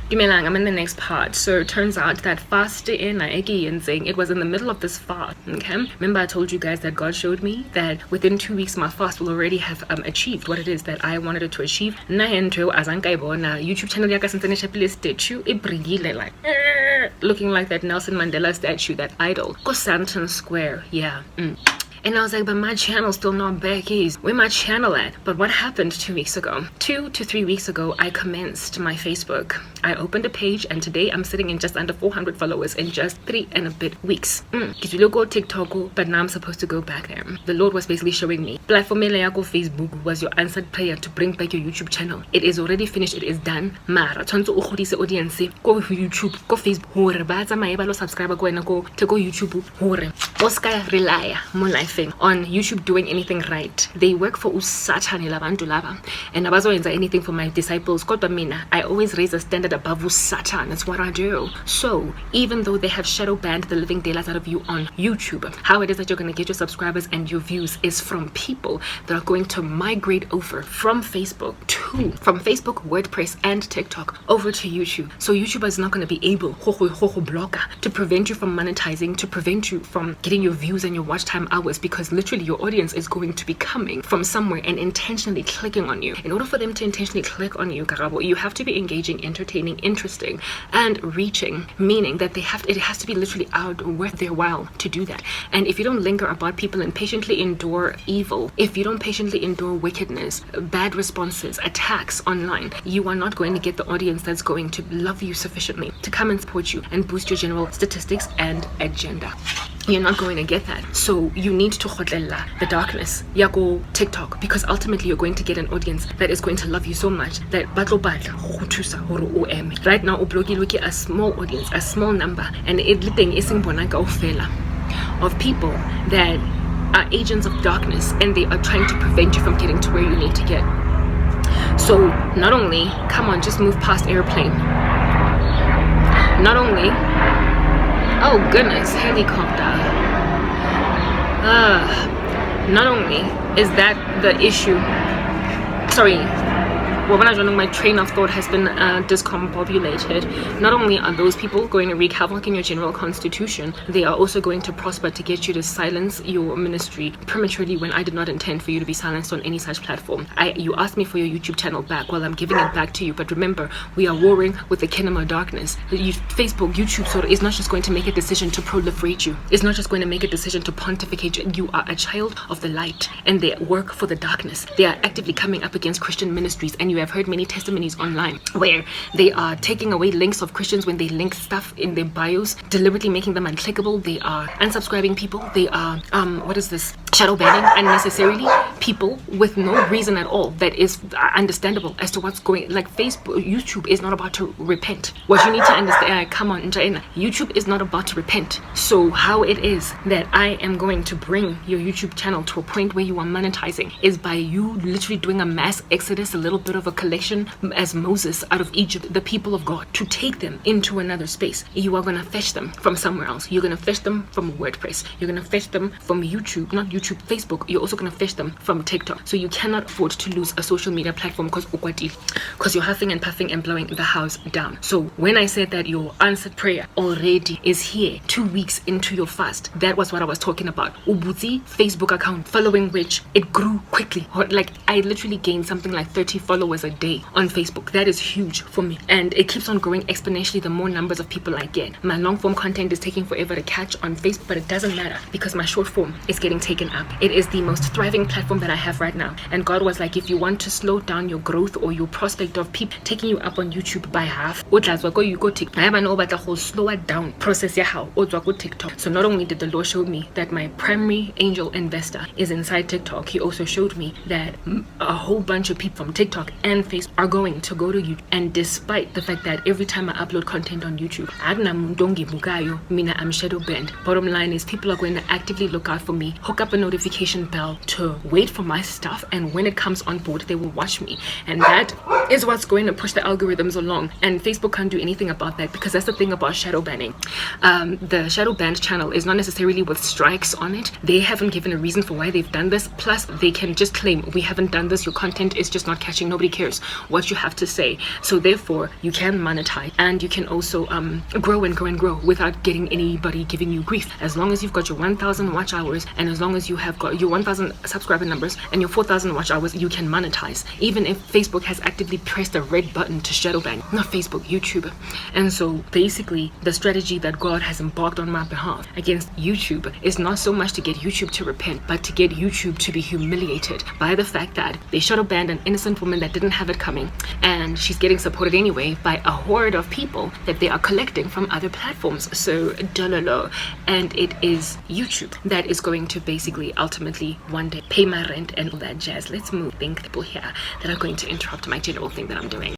Dumelang, I'm in the next part. So it turns out that fast it was in the middle of this fast. Okay, remember I told you guys that God showed me that within 2 weeks my fast will already have achieved what it is that I wanted it to achieve. YouTube channel yaka statue like looking like that Nelson Mandela statue, that idol. Go Santon Square, yeah. And I was like, but my channel's still not back. Where my channel at? But what happened 2 weeks ago? 2 to 3 weeks ago, I commenced my Facebook. I opened a page, and today I'm sitting in just under 400 followers in just 3 and a bit weeks. Because you look TikTok, but now I'm supposed to go back there. The Lord was basically showing me, platform yako Facebook was your answered prayer to bring back your YouTube channel. It is already finished. It is done. Mara, tshwanetse o godise audience go YouTube, go Facebook, hore ba tsamaye ba lo subscribe go wena go YouTube, hore o ska rely mo life on YouTube doing anything right. They work for usatani labantu laba, and abazoyenza anything for my disciples. Kodwa mina, I always raise a standard above usatan. That's what I do. So even though they have shadow banned the living daylights out of you on YouTube, how it is that you're going to get your subscribers and your views is from people that are going to migrate over from Facebook WordPress and TikTok over to YouTube. So YouTube is not going to be able blocker to prevent you from monetizing, to prevent you from getting your views and your watch time hours, because literally your audience is going to be coming from somewhere and intentionally clicking on you. In order for them to intentionally click on you, Karabo, you have to be engaging, entertaining, interesting, and reaching, meaning that it has to be literally worth their while to do that. And if you don't linger about people and patiently endure evil, if you don't patiently endure wickedness, bad responses, attacks online, you are not going to get the audience that's going to love you sufficiently to come and support you and boost your general statistics and agenda. You're not going to get that. So you need to khotlela the darkness yako TikTok, because ultimately you're going to get an audience that is going to love you so much that batlo batla go thusa hore o eme. Right now o blokilwe a small audience, a small number, and it liteng iseng bona kaofela of people that are agents of darkness, and they are trying to prevent you from getting to where you need to get. So not only, come on, just move past airplane. Not only, oh goodness, helicopter. Not only is that the issue, sorry, my train of thought has been discombobulated. Not only are those people going to wreak havoc in your general constitution, they are also going to prosper to get you to silence your ministry prematurely, when I did not intend for you to be silenced on any such platform. You asked me for your YouTube channel back. Well, I'm giving it back to you. But remember, we are warring with the kingdom of darkness. Facebook, YouTube sort of is not just going to make a decision to proliferate you. It's not just going to make a decision to pontificate you. You are a child of the light, and they work for the darkness. They are actively coming up against Christian ministries, and you have heard many testimonies online where they are taking away links of Christians when they link stuff in their bios, deliberately making them unclickable. They are unsubscribing people. They are shadow banning unnecessarily people with no reason at all that is understandable as to what's going. Like Facebook, YouTube is not about to repent. What you need to understand, come on, YouTube is not about to repent. So how it is that I am going to bring your YouTube channel to a point where you are monetizing is by you literally doing a mass exodus, a little bit of a collection as Moses out of Egypt, the people of God, to take them into another space. You are going to fetch them from somewhere else. You're going to fetch them from WordPress. You're going to fetch them from YouTube, not YouTube, Facebook. You're also going to fetch them from TikTok. So you cannot afford to lose a social media platform because you're huffing and puffing and blowing the house down. So when I said that your answered prayer already is here 2 weeks into your fast, that was what I was talking about. Ubuzi Facebook account, following which it grew quickly. Like I literally gained something like 30 followers a day on Facebook. That is huge for me, and it keeps on growing exponentially the more numbers of people I get. My long form content is taking forever to catch on Facebook, but it doesn't matter because my short form is getting taken up. It is the most thriving platform that I have right now, and God was like, if you want to slow down your growth or your prospect of people taking you up on YouTube by half, you go TikTok. I have a whole slower down process. TikTok. So not only did the Lord show me that my primary angel investor is inside TikTok, he also showed me that a whole bunch of people from TikTok and Facebook are going to go to YouTube. And despite the fact that every time I upload content on YouTube, I'm shadow banned. Bottom line is, people are going to actively look out for me, hook up a notification bell to wait for my stuff, and when it comes on board, they will watch me. And that is what's going to push the algorithms along, and Facebook can't do anything about that, because that's the thing about shadow banning. The shadow banned channel is not necessarily with strikes on it. They haven't given a reason for why they've done this. Plus, they can just claim, we haven't done this, your content is just not catching, nobody cares what you have to say. So therefore you can monetize, and you can also grow and grow and grow without getting anybody giving you grief. As long as you've got your 1,000 watch hours, and as long as you have got your 1,000 subscriber numbers and your 4,000 watch hours, you can monetize, even if Facebook has actively pressed a red button to shadow ban. Not Facebook, YouTube. And so basically the strategy that God has embarked on my behalf against YouTube is not so much to get YouTube to repent, but to get YouTube to be humiliated by the fact that they shadow banned an innocent woman that didn't have it coming, and she's getting supported anyway by a horde of people that they are collecting from other platforms. So Dunno, and it is YouTube that is going to basically ultimately one day pay my rent and all that jazz. Let's move. Think people here that are going to interrupt my general thing that I'm doing.